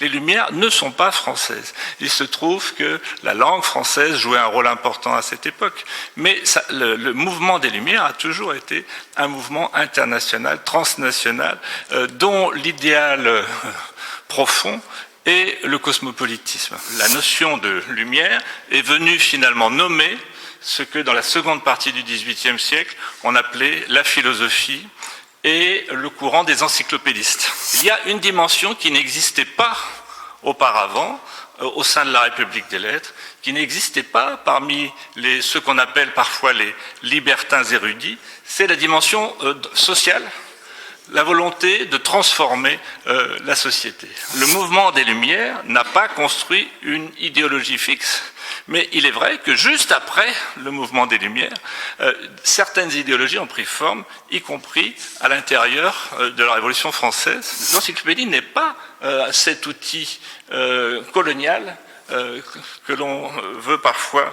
Les Lumières ne sont pas françaises. Il se trouve que la langue française jouait un rôle important à cette époque. Mais le mouvement des Lumières a toujours été un mouvement international, transnational, dont l'idéal profond est le cosmopolitisme. La notion de lumière est venue finalement nommer ce que dans la seconde partie du XVIIIe siècle on appelait la philosophie et le courant des encyclopédistes. Il y a une dimension qui n'existait pas auparavant au sein de la République des Lettres, qui n'existait pas parmi ceux qu'on appelle parfois les libertins érudits, c'est la dimension sociale, la volonté de transformer la société. Le mouvement des Lumières n'a pas construit une idéologie fixe, mais il est vrai que juste après le mouvement des Lumières, certaines idéologies ont pris forme, y compris à l'intérieur de la Révolution française. L'encyclopédie n'est pas cet outil colonial que l'on veut parfois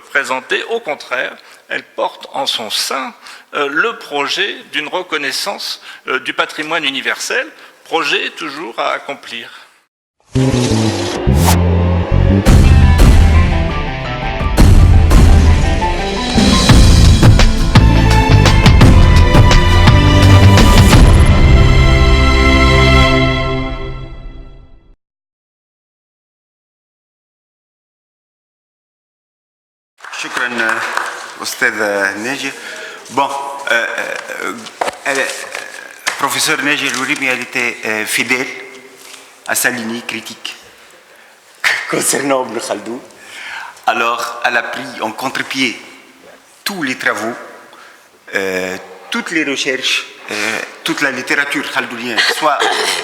présenter. Au contraire, elle porte en son sein le projet d'une reconnaissance du patrimoine universel, projet toujours à accomplir. شكرا أستاذ ناجي. Bon, professeur Naji El-Hourimi, elle était fidèle à sa lignée critique concernant Ibn Khaldoun. Alors, elle a pris en contre-pied tous les travaux, toutes les recherches, toute la littérature khaldounienne, soit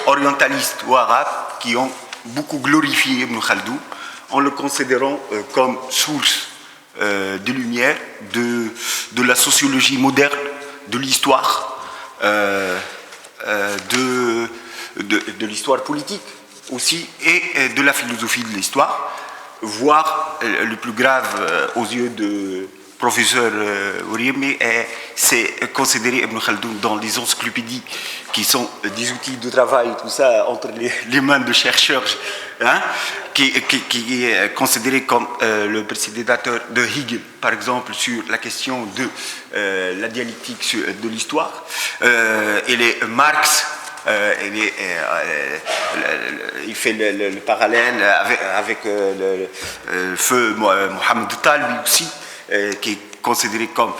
orientaliste ou arabe, qui ont beaucoup glorifié Ibn Khaldoun en le considérant comme source de lumière, de la sociologie moderne, de l'histoire, de l'histoire politique aussi, et de la philosophie de l'histoire, voire le plus grave aux yeux de professeur Hourimi, c'est considérer Ibn Khaldoun dans les encyclopédies qui sont des outils de travail, tout ça, entre les mains de chercheurs, hein, qui est considéré comme le précédateur de Hegel, par exemple, sur la question de la dialectique de l'histoire. Et les Marx, il fait le parallèle avec le feu Mohamed Tal, lui aussi, qui est considéré comme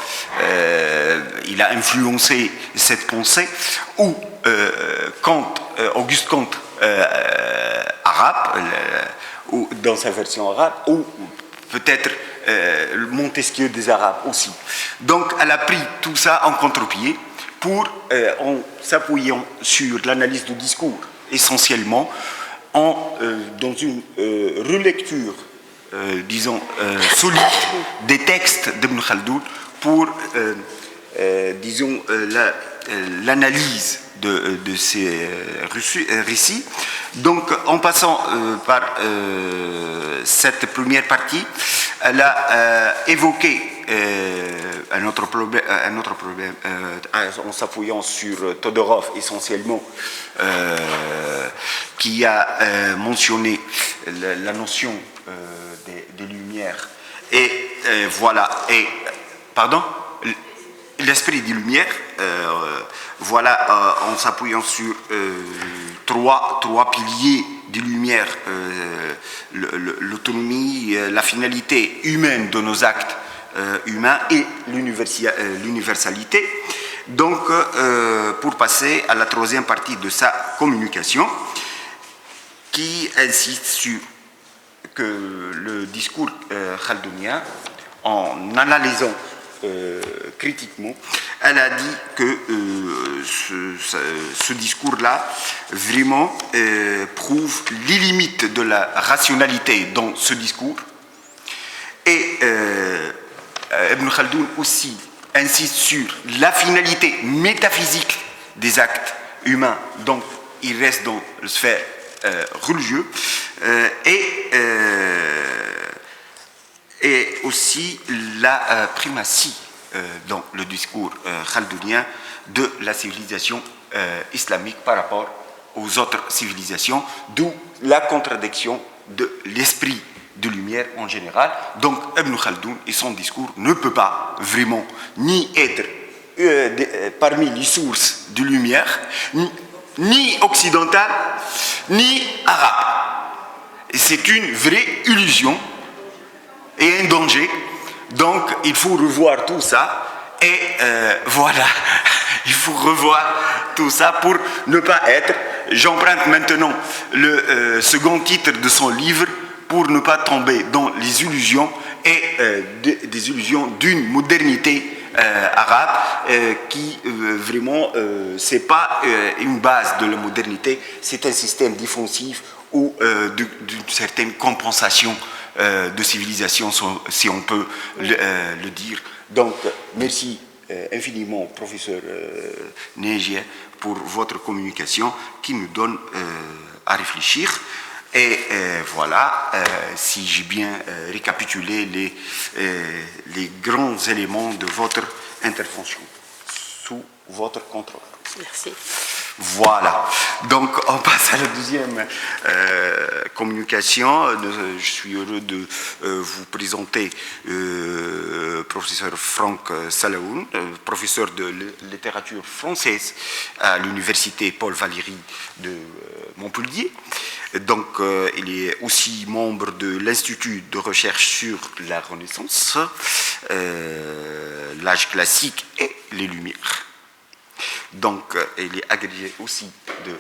il a influencé cette pensée, ou Auguste Comte arabe, ou dans sa version arabe, ou peut-être Montesquieu des Arabes aussi. Donc elle a pris tout ça en contre-pied en s'appuyant sur l'analyse du discours essentiellement, dans une relecture disons, solide des textes d'Ibn Khaldoun pour, disons, l'analyse de ces récits. Donc, en passant par cette première partie, elle a évoqué un autre problème en s'appuyant sur Todorov essentiellement, qui a mentionné la notion des Lumières et voilà, et pardon, l'esprit des Lumières, voilà, en s'appuyant sur trois piliers des Lumières, l'autonomie, la finalité humaine de nos actes humains et l'universalité. Donc, pour passer à la troisième partie de sa communication, qui insiste sur que le discours khaldounien, en analysant critiquement, elle a dit que ce discours-là vraiment prouve les limites de la rationalité dans ce discours. Et Ibn Khaldoun aussi insiste sur la finalité métaphysique des actes humains, donc il reste dans la sphère religieux, et aussi la primatie dans le discours khaldounien de la civilisation islamique par rapport aux autres civilisations, d'où la contradiction de l'esprit de lumière en général. Donc Ibn Khaldoun et son discours ne peut pas vraiment ni être parmi les sources de lumière, ni occidentale, ni arabe. C'est une vraie illusion et un danger. Donc il faut revoir tout ça. Et voilà, il faut revoir tout ça pour ne pas être... J'emprunte maintenant le second titre de son livre pour ne pas tomber dans les illusions et des illusions d'une modernité arabe qui vraiment, c'est pas une base de la modernité, c'est un système défensif ou d'une certaine compensation de civilisation, si on peut le dire. Donc, merci infiniment, professeur Négia, pour votre communication qui nous donne à réfléchir. Et voilà, si j'ai bien récapitulé les grands éléments de votre intervention, sous votre contrôle. Merci. Voilà, donc on passe à la deuxième communication. Je suis heureux de vous présenter professeur Franck Salaoun, professeur de littérature française à l'université Paul Valéry de Montpellier. Donc il est aussi membre de l'Institut de recherche sur la Renaissance, l'âge classique et les Lumières. Donc, il est agrégé aussi de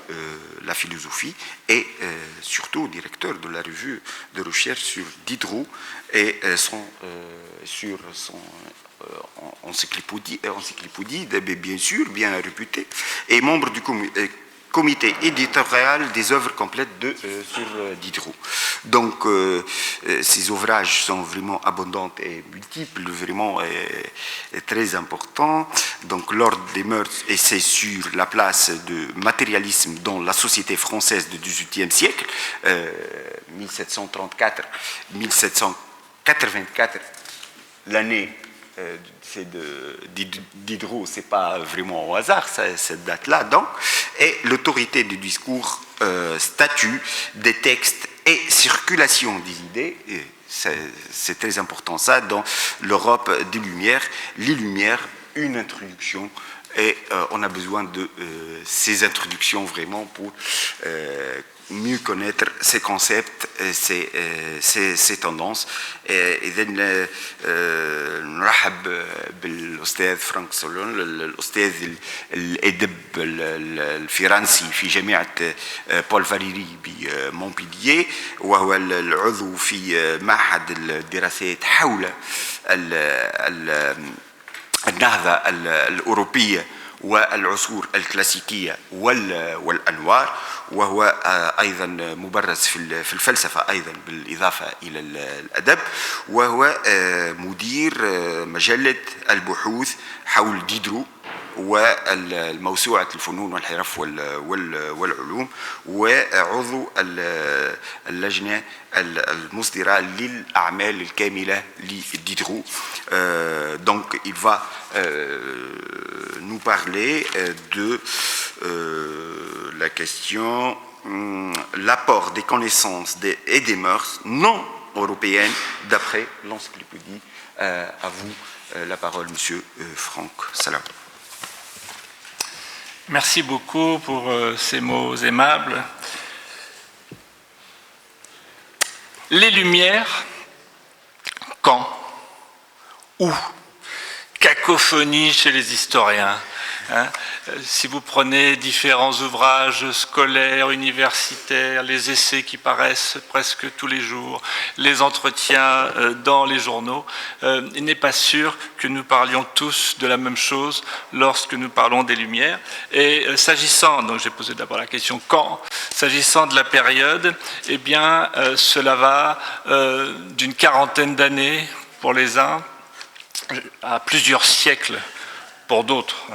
la philosophie et surtout directeur de la revue de recherche sur Diderot et sur son encyclopédie, bien sûr, bien réputée, et membre du comité éditorial des œuvres complètes sur Diderot. Donc, ces ouvrages sont vraiment abondants et multiples, vraiment très importants. Donc, l'ordre des mœurs, essai sur la place du matérialisme dans la société française du XVIIIe siècle, 1734-1784, l'année c'est de Diderot, c'est pas vraiment au hasard cette date-là, donc, et l'autorité du discours, statut des textes et circulation des idées, et c'est très important ça, dans l'Europe des Lumières, les Lumières, une introduction, et on a besoin de ces introductions vraiment pour mieux connaître ces concepts, ces tendances. إذا نرحب بالأستاذ فرانك سولون، الأستاذ الأدب الفرنسي في جامعة بول فاليري بمونبلييه، وهو العضو في معهد الدراسات حول النهضة الأوروبية والعصور الكلاسيكية والأنوار، وهو أيضا مبرز في الفلسفة أيضا بالإضافة إلى الأدب، وهو مدير مجلة البحوث حول ديدرو والموسوعة الفنون والحرف والعلوم، وعضو اللجنة المصدرة للأعمال الكاملة لديدرو. Donc il va nous parler de la question l'apport des connaissances et des mœurs non européennes d'après l'encyclopédie. À vous la parole, monsieur Franck Salaoun. Merci beaucoup pour ces mots aimables. Les Lumières, quand? Où? Cacophonie chez les historiens. Si vous prenez différents ouvrages scolaires, universitaires, les essais qui paraissent presque tous les jours, les entretiens dans les journaux, il n'est pas sûr que nous parlions tous de la même chose lorsque nous parlons des Lumières. Et s'agissant, donc j'ai posé d'abord la question quand, s'agissant de la période, eh bien cela va d'une quarantaine d'années pour les uns à plusieurs siècles pour d'autres.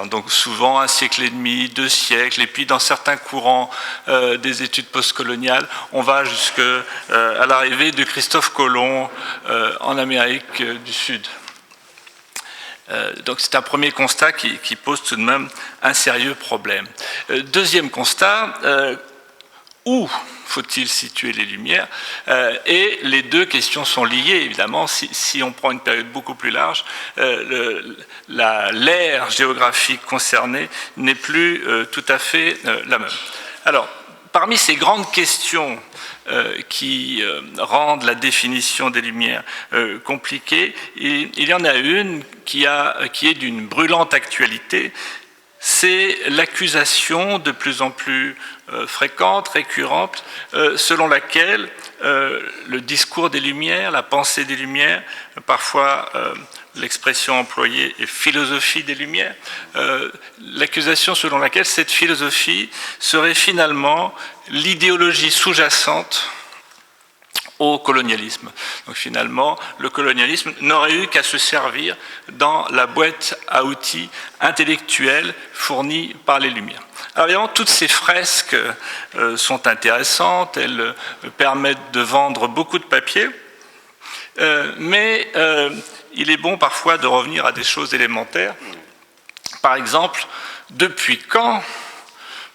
Donc souvent 1 siècle et demi, 2 siècles, et puis dans certains courants des études postcoloniales, on va jusqu'à l'arrivée de Christophe Colomb en Amérique du Sud. Donc c'est un premier constat qui pose tout de même un sérieux problème. Deuxième constat, où faut-il situer les Lumières? Et les deux questions sont liées, évidemment. Si on prend une période beaucoup plus large, l'aire géographique concernée n'est plus tout à fait la même. Alors, parmi ces grandes questions qui rendent la définition des Lumières compliquée, il y en a une qui est d'une brûlante actualité. C'est l'accusation de plus en plus fréquente, récurrente, selon laquelle le discours des Lumières, la pensée des Lumières, parfois l'expression employée est philosophie des Lumières, l'accusation selon laquelle cette philosophie serait finalement l'idéologie sous-jacente au colonialisme. Donc finalement, le colonialisme n'aurait eu qu'à se servir dans la boîte à outils intellectuelle fournie par les Lumières. Alors évidemment, toutes ces fresques sont intéressantes, elles permettent de vendre beaucoup de papier, mais il est bon parfois de revenir à des choses élémentaires. Par exemple, depuis quand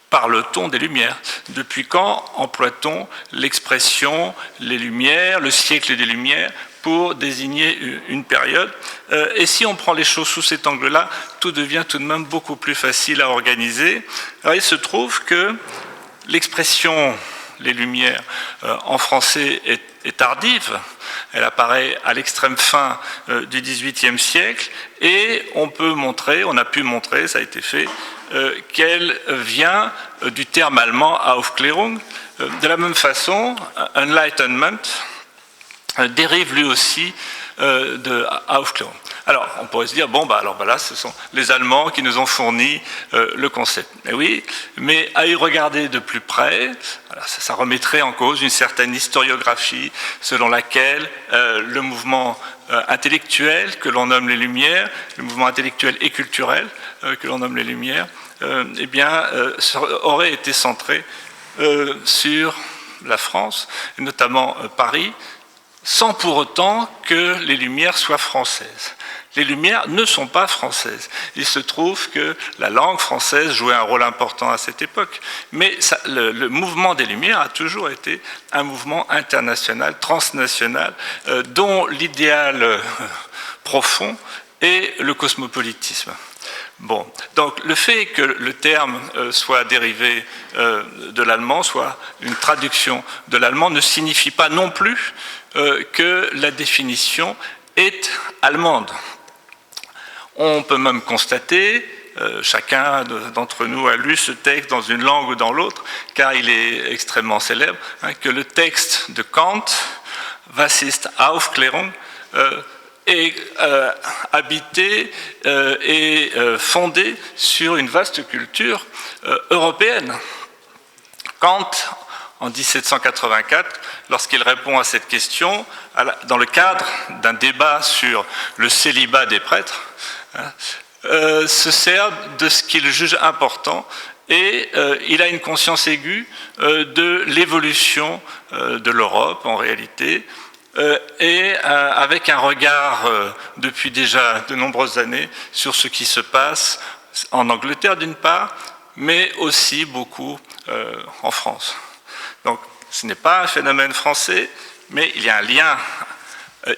parle-t-on des Lumières? Depuis quand emploie-t-on l'expression les Lumières, le siècle des Lumières, pour désigner une période? Et si on prend les choses sous cet angle-là, tout devient tout de même beaucoup plus facile à organiser. Alors, il se trouve que l'expression les Lumières en français est tardive. Elle apparaît à l'extrême fin du XVIIIe siècle et on a pu montrer, ça a été fait, qu'elle vient du terme allemand Aufklärung. De la même façon, Enlightenment dérive lui aussi de Aufklärung. Alors, on pourrait se dire, là, ce sont les Allemands qui nous ont fourni le concept. Mais oui, mais à y regarder de plus près, ça remettrait en cause une certaine historiographie selon laquelle le mouvement intellectuel que l'on nomme les Lumières, le mouvement intellectuel et culturel que l'on nomme les Lumières, aurait été centré sur la France, et notamment Paris, sans pour autant que les Lumières soient françaises. Les Lumières ne sont pas françaises. Il se trouve que la langue française jouait un rôle important à cette époque. Mais le mouvement des Lumières a toujours été un mouvement international, transnational, dont l'idéal profond est le cosmopolitisme. Bon, donc le fait que le terme soit dérivé de l'allemand, soit une traduction de l'allemand, ne signifie pas non plus que la définition est allemande. On peut même constater, chacun d'entre nous a lu ce texte dans une langue ou dans l'autre, car il est extrêmement célèbre, que le texte de Kant, Was ist Aufklärung, est habité et fondé sur une vaste culture européenne. Kant, en 1784, lorsqu'il répond à cette question, dans le cadre d'un débat sur le célibat des prêtres, se sert de ce qu'il juge important et il a une conscience aiguë de l'évolution de l'Europe en réalité, et avec un regard depuis déjà de nombreuses années sur ce qui se passe en Angleterre d'une part, mais aussi beaucoup en France. Donc ce n'est pas un phénomène français, mais il y a un lien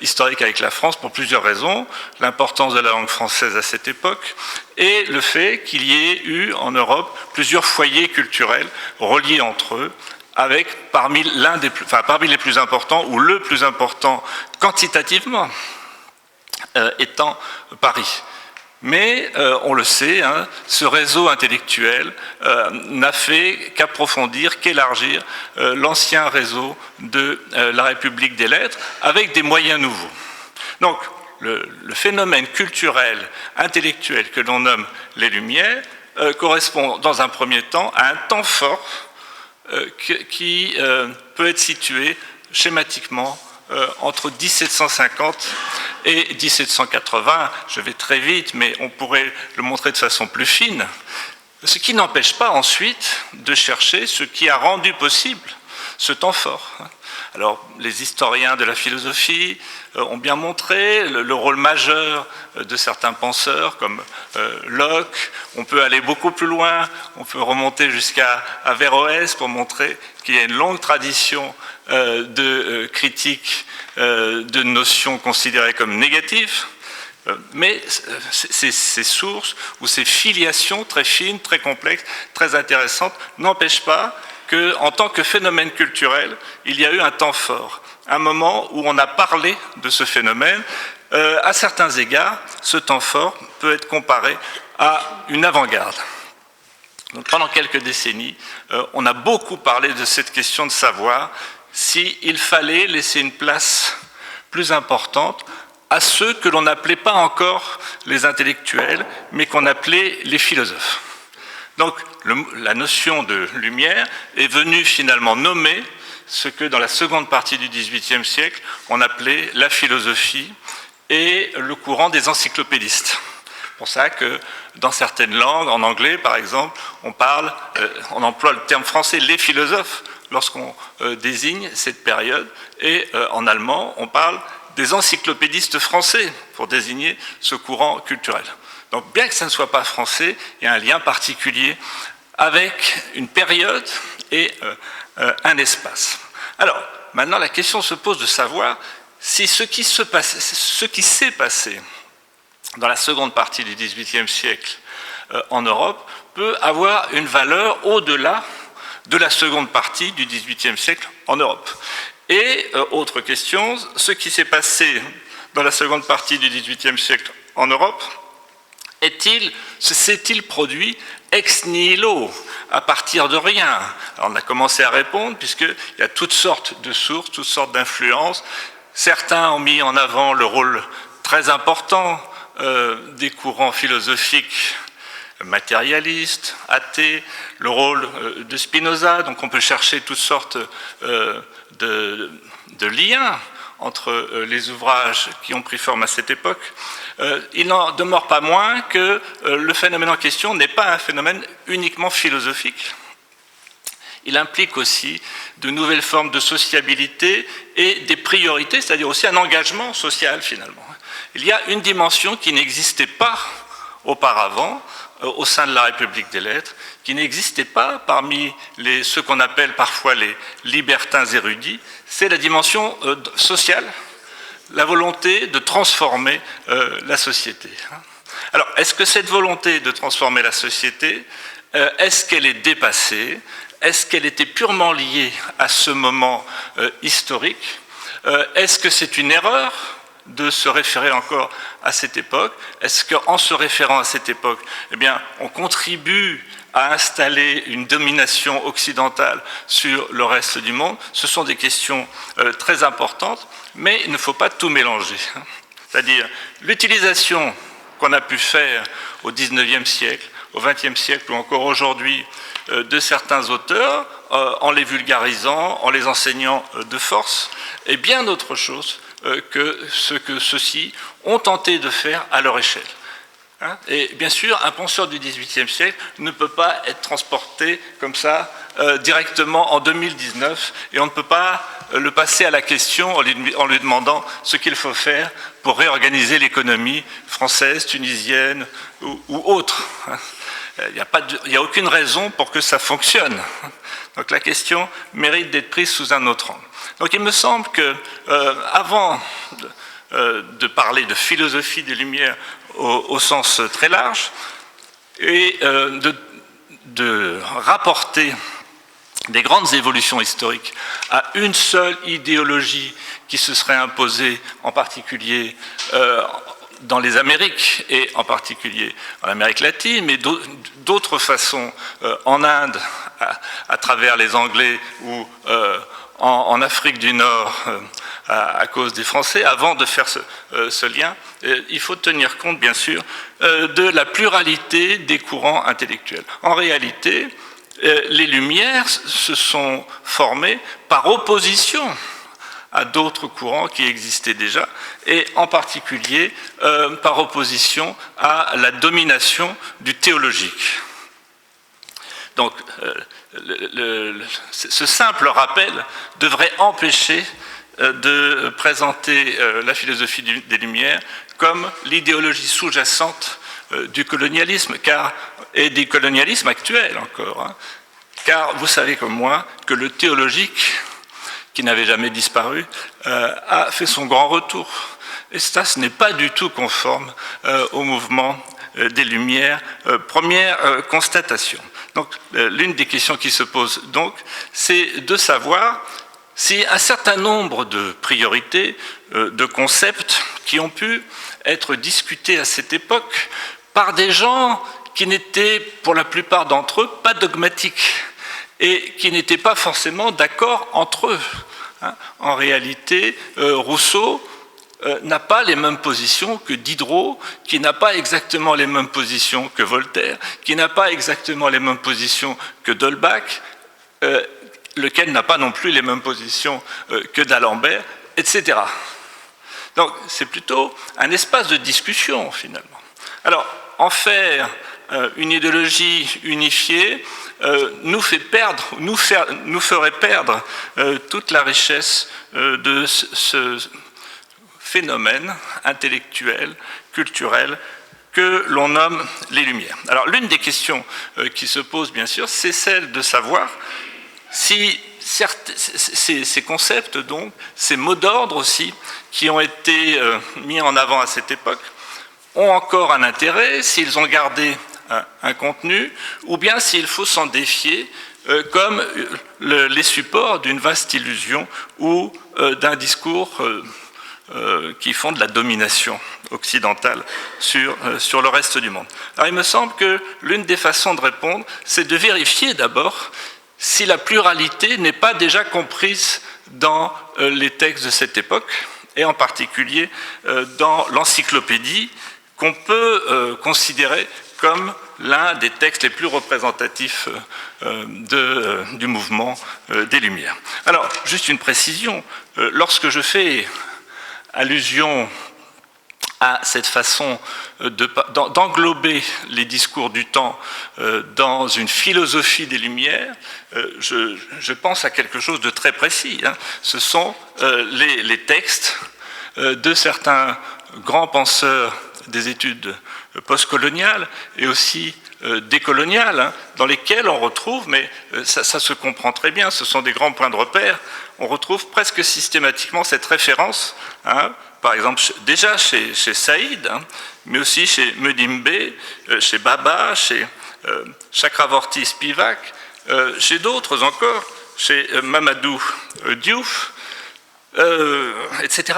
historique avec la France pour plusieurs raisons. L'importance de la langue française à cette époque et le fait qu'il y ait eu en Europe plusieurs foyers culturels reliés entre eux, avec parmi les plus importants, ou le plus important quantitativement, étant Paris. Mais on le sait, ce réseau intellectuel n'a fait qu'approfondir, qu'élargir l'ancien réseau de la République des lettres avec des moyens nouveaux. Donc le phénomène culturel, intellectuel que l'on nomme les Lumières correspond dans un premier temps à un temps fort qui peut être situé schématiquement entre 1750 et 1780, je vais très vite, mais on pourrait le montrer de façon plus fine, ce qui n'empêche pas ensuite de chercher ce qui a rendu possible ce temps fort. Alors, les historiens de la philosophie ont bien montré le rôle majeur de certains penseurs comme Locke. On peut aller beaucoup plus loin, on peut remonter jusqu'à Averroès pour montrer qu'il y a une longue tradition de critique de notions considérées comme négatives. Mais ces sources ou ces filiations très fines, très complexes, très intéressantes n'empêchent pas qu'en tant que phénomène culturel, il y a eu un temps fort, un moment où on a parlé de ce phénomène. À certains égards, ce temps fort peut être comparé à une avant-garde. Donc, pendant quelques décennies, on a beaucoup parlé de cette question de savoir s'il fallait laisser une place plus importante à ceux que l'on n'appelait pas encore les intellectuels, mais qu'on appelait les philosophes. Donc, la notion de lumière est venue finalement nommer ce que dans la seconde partie du XVIIIe siècle, on appelait la philosophie et le courant des encyclopédistes. C'est pour ça que dans certaines langues, en anglais par exemple, on emploie le terme français les philosophes lorsqu'on désigne cette période, et en allemand, on parle des encyclopédistes français pour désigner ce courant culturel. Donc, bien que ça ne soit pas français, il y a un lien particulier avec une période et un espace. Alors, maintenant, la question se pose de savoir si ce qui s'est passé dans la seconde partie du XVIIIe siècle en Europe peut avoir une valeur au-delà de la seconde partie du XVIIIe siècle en Europe. Et, autre question, ce qui s'est passé dans la seconde partie du XVIIIe siècle en Europe, s'est-il produit ex nihilo, à partir de rien? Alors on a commencé à répondre, puisqu'il y a toutes sortes de sources, toutes sortes d'influences. Certains ont mis en avant le rôle très important des courants philosophiques matérialistes, athées, le rôle de Spinoza, donc on peut chercher toutes sortes de liens entre les ouvrages qui ont pris forme à cette époque. Il n'en demeure pas moins que le phénomène en question n'est pas un phénomène uniquement philosophique. Il implique aussi de nouvelles formes de sociabilité et des priorités, c'est-à-dire aussi un engagement social finalement. Il y a une dimension qui n'existait pas auparavant au sein de la République des lettres, qui n'existait pas parmi ceux qu'on appelle parfois les libertins érudits, c'est la dimension sociale, la volonté de transformer la société. Alors, est-ce que cette volonté de transformer la société, est-ce qu'elle est dépassée? Est-ce qu'elle était purement liée à ce moment historique? Est-ce que c'est une erreur de se référer encore à cette époque? Est-ce qu'en se référant à cette époque, eh bien, on contribue à installer une domination occidentale sur le reste du monde? Ce sont des questions très importantes, mais il ne faut pas tout mélanger. C'est-à-dire l'utilisation qu'on a pu faire au XIXe siècle, au XXe siècle ou encore aujourd'hui de certains auteurs, en les vulgarisant, en les enseignant de force, est bien autre chose que ce que ceux-ci ont tenté de faire à leur échelle. Et bien sûr, un penseur du XVIIIe siècle ne peut pas être transporté comme ça directement en 2019, et on ne peut pas le passer à la question en lui demandant ce qu'il faut faire pour réorganiser l'économie française, tunisienne ou autre. Il n'y a aucune raison pour que ça fonctionne. Donc la question mérite d'être prise sous un autre angle. Donc il me semble que, avant de parler de philosophie des Lumières au sens très large, et de rapporter des grandes évolutions historiques à une seule idéologie qui se serait imposée, en particulier dans les Amériques, et en particulier en Amérique latine, mais d'autres façons en Inde, à travers les Anglais, ou en Afrique du Nord, à cause des Français. Avant de faire ce lien, il faut tenir compte, bien sûr, de la pluralité des courants intellectuels. En réalité, les Lumières se sont formées par opposition à d'autres courants qui existaient déjà, et en particulier par opposition à la domination du théologique. Donc, ce simple rappel devrait empêcher de présenter la philosophie des Lumières comme l'idéologie sous-jacente du colonialisme, et du colonialisme actuel encore. Hein, car vous savez comme moi que le théologique, qui n'avait jamais disparu, a fait son grand retour. Et ça, ce n'est pas du tout conforme au mouvement des Lumières. Première constatation. Donc, l'une des questions qui se pose donc, c'est de savoir si un certain nombre de priorités, de concepts qui ont pu être discutés à cette époque par des gens qui n'étaient, pour la plupart d'entre eux, pas dogmatiques et qui n'étaient pas forcément d'accord entre eux. En réalité, Rousseau n'a pas les mêmes positions que Diderot, qui n'a pas exactement les mêmes positions que Voltaire, qui n'a pas exactement les mêmes positions que d'Holbach, lequel n'a pas non plus les mêmes positions que d'Alembert, etc. Donc c'est plutôt un espace de discussion finalement. Alors en faire une idéologie unifiée nous ferait perdre toute la richesse de ce phénomène intellectuel, culturel, que l'on nomme les Lumières. Alors l'une des questions qui se pose bien sûr, c'est celle de savoir si ces concepts, donc, ces mots d'ordre aussi, qui ont été mis en avant à cette époque, ont encore un intérêt, s'ils ont gardé un contenu, ou bien s'il faut s'en défier comme les supports d'une vaste illusion ou d'un discours qui font de la domination occidentale sur le reste du monde. Alors il me semble que l'une des façons de répondre, c'est de vérifier d'abord si la pluralité n'est pas déjà comprise dans les textes de cette époque, et en particulier dans l'encyclopédie, qu'on peut considérer comme l'un des textes les plus représentatifs du mouvement des Lumières. Alors, juste une précision, lorsque je fais allusion à cette façon d'englober les discours du temps dans une philosophie des Lumières, je pense à quelque chose de très précis. Hein. Ce sont les textes de certains grands penseurs des études postcoloniales et aussi décoloniales, hein, dans lesquels on retrouve, mais ça se comprend très bien, ce sont des grands points de repère, on retrouve presque systématiquement cette référence, hein, par exemple déjà chez Saïd, hein, mais aussi chez Medimbe, chez Baba, chez Chakravorty Spivak, chez d'autres encore, chez Mamadou Diouf, etc.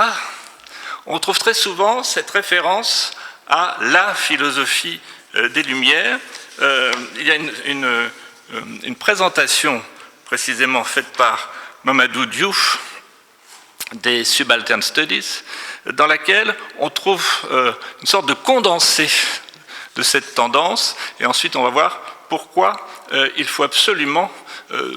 On trouve très souvent cette référence à la philosophie des Lumières. Il y a une présentation précisément faite par Mamadou Diouf des Subaltern Studies, dans laquelle on trouve une sorte de condensé de cette tendance, et ensuite on va voir pourquoi il faut absolument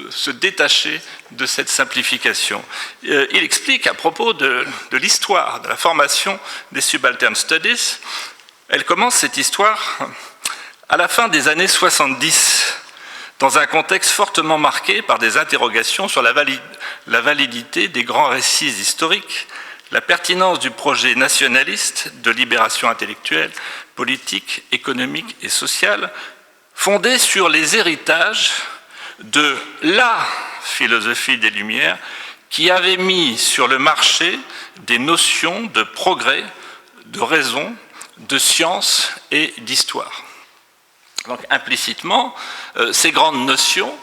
se détacher de cette simplification. Il explique à propos de l'histoire, de la formation des Subaltern Studies. Elle commence cette histoire à la fin des années 70, dans un contexte fortement marqué par des interrogations sur la validité des grands récits historiques, la pertinence du projet nationaliste de libération intellectuelle, politique, économique et sociale, fondé sur les héritages de la philosophie des Lumières qui avait mis sur le marché des notions de progrès, de raison, de science et d'histoire. Donc implicitement, ces grandes notions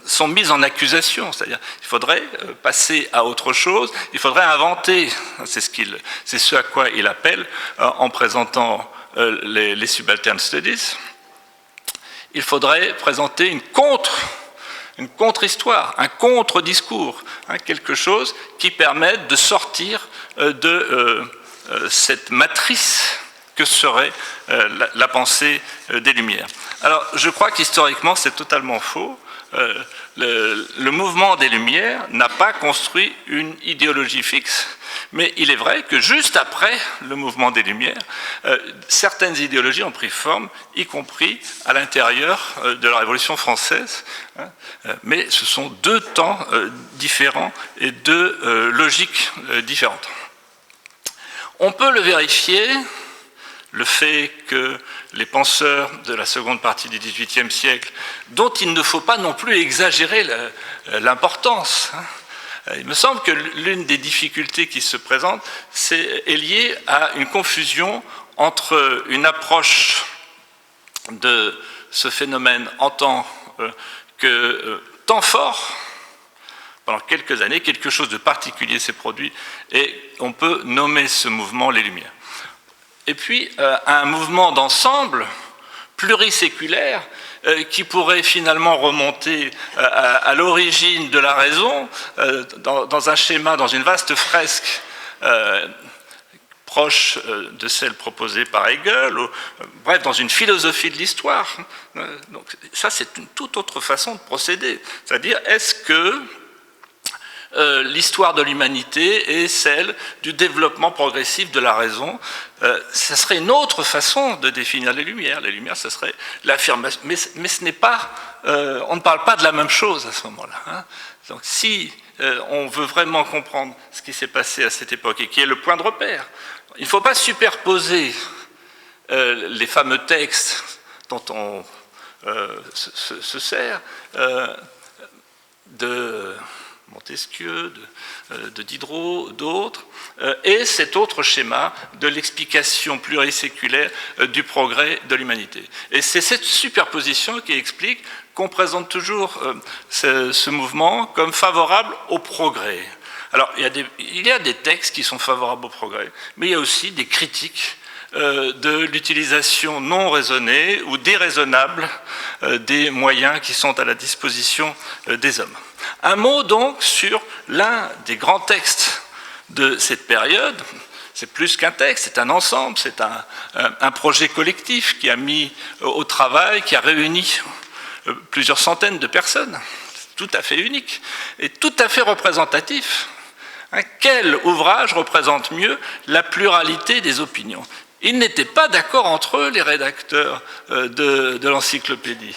sont mises en accusation, c'est-à-dire qu'il faudrait passer à autre chose, il faudrait inventer, c'est ce à quoi il appelle en présentant les Subaltern Studies, il faudrait présenter une contre-histoire, un contre-discours, hein, quelque chose qui permette de sortir de cette matrice que serait la pensée des Lumières. Alors, je crois qu'historiquement, c'est totalement faux. le mouvement des Lumières n'a pas construit une idéologie fixe, mais il est vrai que juste après le mouvement des Lumières, certaines idéologies ont pris forme, y compris à l'intérieur de la Révolution française, mais ce sont deux temps différents et deux logiques différentes. On peut le vérifier, le fait que les penseurs de la seconde partie du XVIIIe siècle, dont il ne faut pas non plus exagérer l'importance, il me semble que l'une des difficultés qui se présentent est liée à une confusion entre une approche de ce phénomène en tant que temps fort, pendant quelques années, quelque chose de particulier s'est produit, et on peut nommer ce mouvement les Lumières. Et puis un mouvement d'ensemble pluriséculaire qui pourrait finalement remonter à l'origine de la raison dans un schéma, dans une vaste fresque proche de celle proposée par Hegel, bref, dans une philosophie de l'histoire. Donc ça, c'est une toute autre façon de procéder. C'est-à-dire, est-ce que l'histoire de l'humanité est celle du développement progressif de la raison? Ça serait une autre façon de définir les Lumières. Les Lumières, ce serait l'affirmation. Mais ce n'est pas, on ne parle pas de la même chose à ce moment-là. Hein. Donc si on veut vraiment comprendre ce qui s'est passé à cette époque et qui est le point de repère, il ne faut pas superposer les fameux textes dont on se sert de Montesquieu, de Diderot, d'autres, et cet autre schéma de l'explication pluriséculaire du progrès de l'humanité. Et c'est cette superposition qui explique qu'on présente toujours ce mouvement comme favorable au progrès. Alors, il y a des textes qui sont favorables au progrès, mais il y a aussi des critiques de l'utilisation non raisonnée ou déraisonnable des moyens qui sont à la disposition des hommes. Un mot donc sur l'un des grands textes de cette période. C'est plus qu'un texte, c'est un ensemble, c'est un projet collectif qui a mis au travail, qui a réuni plusieurs centaines de personnes, tout à fait unique et tout à fait représentatif. Quel ouvrage représente mieux la pluralité des opinions? Ils n'étaient pas d'accord entre eux, les rédacteurs de l'encyclopédie.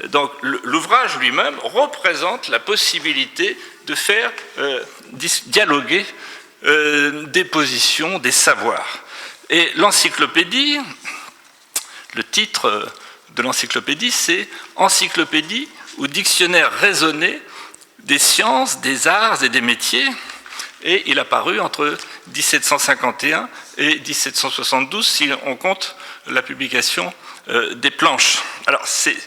Donc l'ouvrage lui-même représente la possibilité de faire dialoguer des positions, des savoirs. Et l'encyclopédie, le titre de l'encyclopédie, c'est « Encyclopédie ou dictionnaire raisonné des sciences, des arts et des métiers ». Et il a paru entre 1751 et 1772, si on compte la publication des planches. Alors, c'est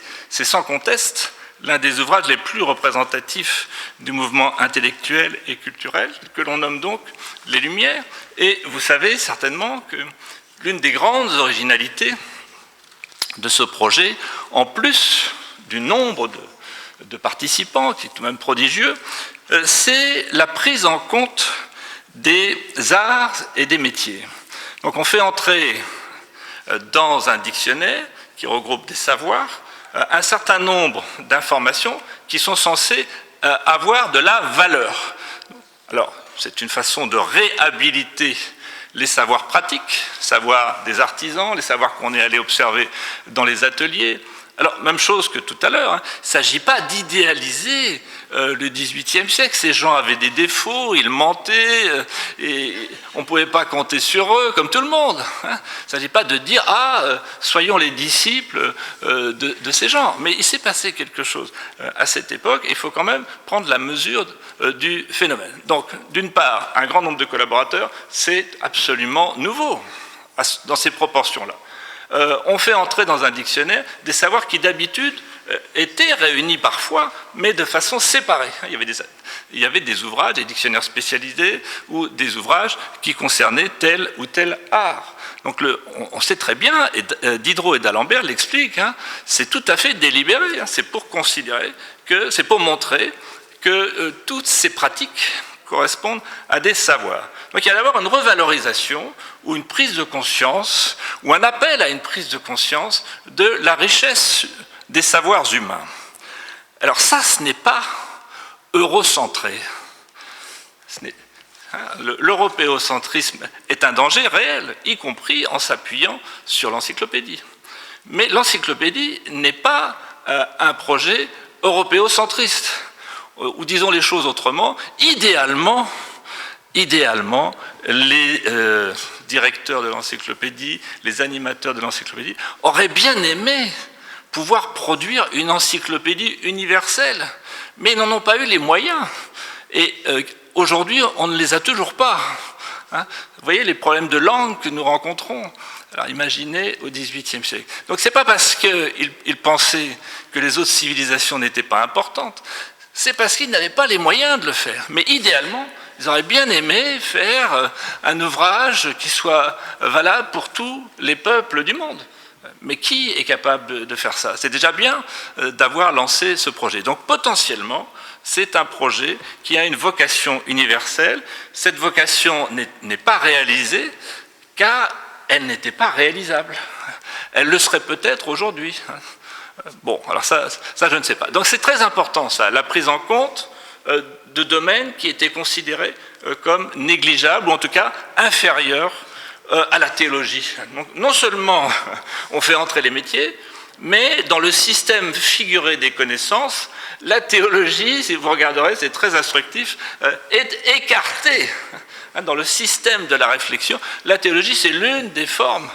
sans conteste l'un des ouvrages les plus représentatifs du mouvement intellectuel et culturel, que l'on nomme donc les Lumières. Et vous savez certainement que l'une des grandes originalités de ce projet, en plus du nombre de participants, qui est tout de même prodigieux, c'est la prise en compte des arts et des métiers. Donc on fait entrer dans un dictionnaire qui regroupe des savoirs un certain nombre d'informations qui sont censées avoir de la valeur. Alors, c'est une façon de réhabiliter les savoirs pratiques, savoirs des artisans, les savoirs qu'on est allé observer dans les ateliers. Alors, même chose que tout à l'heure, il ne s'agit pas d'idéaliser le XVIIIe siècle. Ces gens avaient des défauts, ils mentaient, et on ne pouvait pas compter sur eux comme tout le monde. Il ne s'agit pas de dire « Ah, soyons les disciples de ces gens ». Mais il s'est passé quelque chose à cette époque, et il faut quand même prendre la mesure du phénomène. Donc, d'une part, un grand nombre de collaborateurs, c'est absolument nouveau dans ces proportions-là. On fait entrer dans un dictionnaire des savoirs qui d'habitude étaient réunis parfois, mais de façon séparée. Il y avait des ouvrages, des dictionnaires spécialisés ou des ouvrages qui concernaient tel ou tel art. Donc on sait très bien, et Diderot et d'Alembert l'expliquent, c'est tout à fait délibéré, c'est pour considérer que, c'est pour montrer que toutes ces pratiques correspondent à des savoirs. Donc il y a d'abord une revalorisation ou une prise de conscience, ou un appel à une prise de conscience de la richesse des savoirs humains. Alors ça, ce n'est pas eurocentré. L'européocentrisme est un danger réel, y compris en s'appuyant sur l'encyclopédie. Mais l'encyclopédie n'est pas un projet européocentriste. Ou disons les choses autrement, idéalement les directeurs de l'encyclopédie, les animateurs de l'encyclopédie auraient bien aimé pouvoir produire une encyclopédie universelle, mais ils n'en ont pas eu les moyens. Et aujourd'hui, on ne les a toujours pas. Hein. Vous voyez les problèmes de langue que nous rencontrons. Alors imaginez au XVIIIe siècle. Donc ce n'est pas parce qu'ils pensaient que les autres civilisations n'étaient pas importantes, c'est parce qu'ils n'avaient pas les moyens de le faire. Mais idéalement, ils auraient bien aimé faire un ouvrage qui soit valable pour tous les peuples du monde. Mais qui est capable de faire ça? C'est déjà bien d'avoir lancé ce projet. Donc potentiellement, c'est un projet qui a une vocation universelle. Cette vocation n'est pas réalisée car elle n'était pas réalisable. Elle le serait peut-être aujourd'hui. Bon, alors ça, je ne sais pas. Donc c'est très important, ça, la prise en compte de domaines qui étaient considérés comme négligeables, ou en tout cas inférieurs à la théologie. Donc, non seulement on fait entrer les métiers, mais dans le système figuré des connaissances, la théologie, si vous regarderez, c'est très instructif, est écartée. Dans le système de la réflexion, la théologie, c'est l'une des formes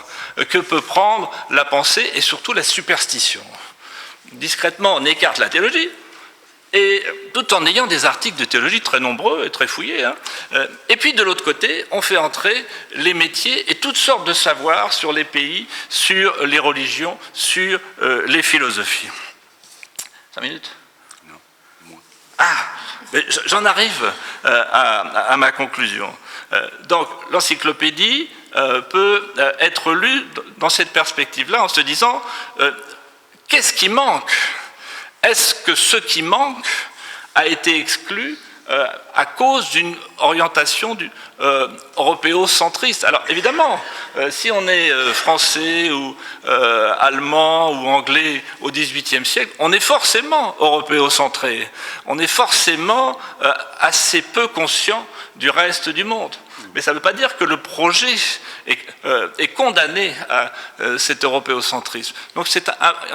que peut prendre la pensée et surtout la superstition. Discrètement, on écarte la théologie, et tout en ayant des articles de théologie très nombreux et très fouillés. Hein. Et puis de l'autre côté, on fait entrer les métiers et toutes sortes de savoirs sur les pays, sur les religions, sur les philosophies. 5 minutes? Non, moins. Ah, j'en arrive à ma conclusion. Donc l'encyclopédie peut être lue dans cette perspective-là en se disant qu'est-ce qui manque? Est-ce que ce qui manque a été exclu à cause d'une orientation européocentriste? Alors évidemment, si on est français ou allemand ou anglais au XVIIIe siècle, on est forcément européocentré, on est forcément assez peu conscient du reste du monde. Mais ça ne veut pas dire que le projet est condamné à cet européocentrisme. Donc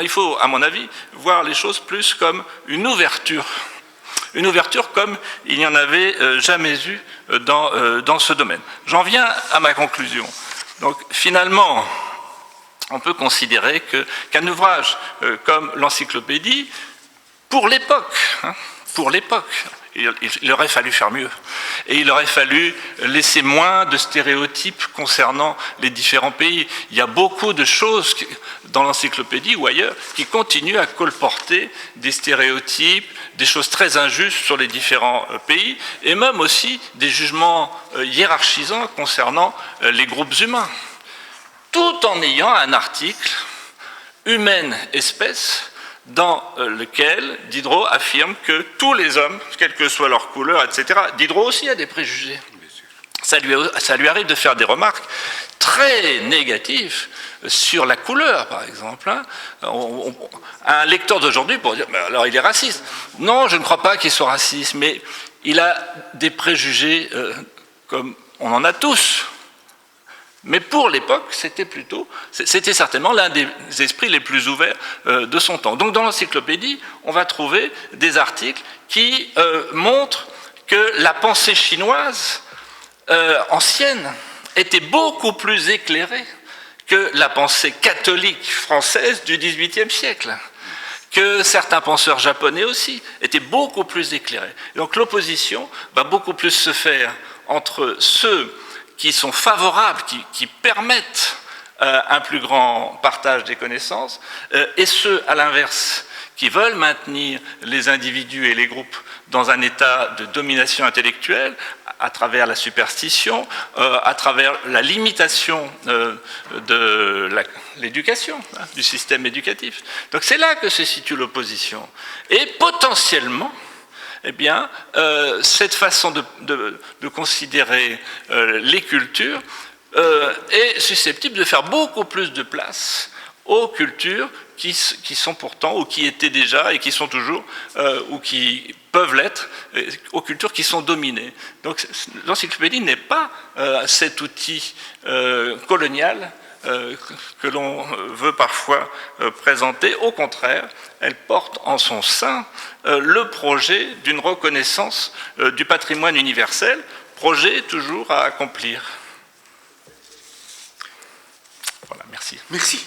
il faut, à mon avis, voir les choses plus comme une ouverture comme il n'y en avait jamais eu dans ce domaine. J'en viens à ma conclusion. Donc finalement, on peut considérer qu'un ouvrage comme l'encyclopédie, pour l'époque, il aurait fallu faire mieux. Et il aurait fallu laisser moins de stéréotypes concernant les différents pays. Il y a beaucoup de choses dans l'encyclopédie ou ailleurs qui continuent à colporter des stéréotypes, des choses très injustes sur les différents pays, et même aussi des jugements hiérarchisants concernant les groupes humains. Tout en ayant un article « Humaine espèce » dans lequel Diderot affirme que tous les hommes, quelle que soit leur couleur, etc., Diderot aussi a des préjugés. Ça lui arrive de faire des remarques très négatives sur la couleur, par exemple. Un lecteur d'aujourd'hui pourrait dire « alors il est raciste ». Non, je ne crois pas qu'il soit raciste, mais il a des préjugés comme on en a tous. Mais pour l'époque, c'était certainement l'un des esprits les plus ouverts de son temps. Donc dans l'encyclopédie, on va trouver des articles qui montrent que la pensée chinoise ancienne était beaucoup plus éclairée que la pensée catholique française du XVIIIe siècle, que certains penseurs japonais aussi étaient beaucoup plus éclairés. Donc l'opposition va beaucoup plus se faire entre ceux qui sont favorables, qui permettent un plus grand partage des connaissances, et ceux, à l'inverse, qui veulent maintenir les individus et les groupes dans un état de domination intellectuelle à travers la superstition, à travers la limitation de l'éducation, du système éducatif. Donc c'est là que se situe l'opposition. Et potentiellement, eh bien, cette façon de considérer les cultures est susceptible de faire beaucoup plus de place aux cultures qui sont pourtant, ou qui étaient déjà, et qui sont toujours, ou qui peuvent l'être, aux cultures qui sont dominées. Donc l'encyclopédie n'est pas cet outil colonial que l'on veut parfois présenter. Au contraire, elle porte en son sein le projet d'une reconnaissance du patrimoine universel, projet toujours à accomplir. Voilà, merci. Merci.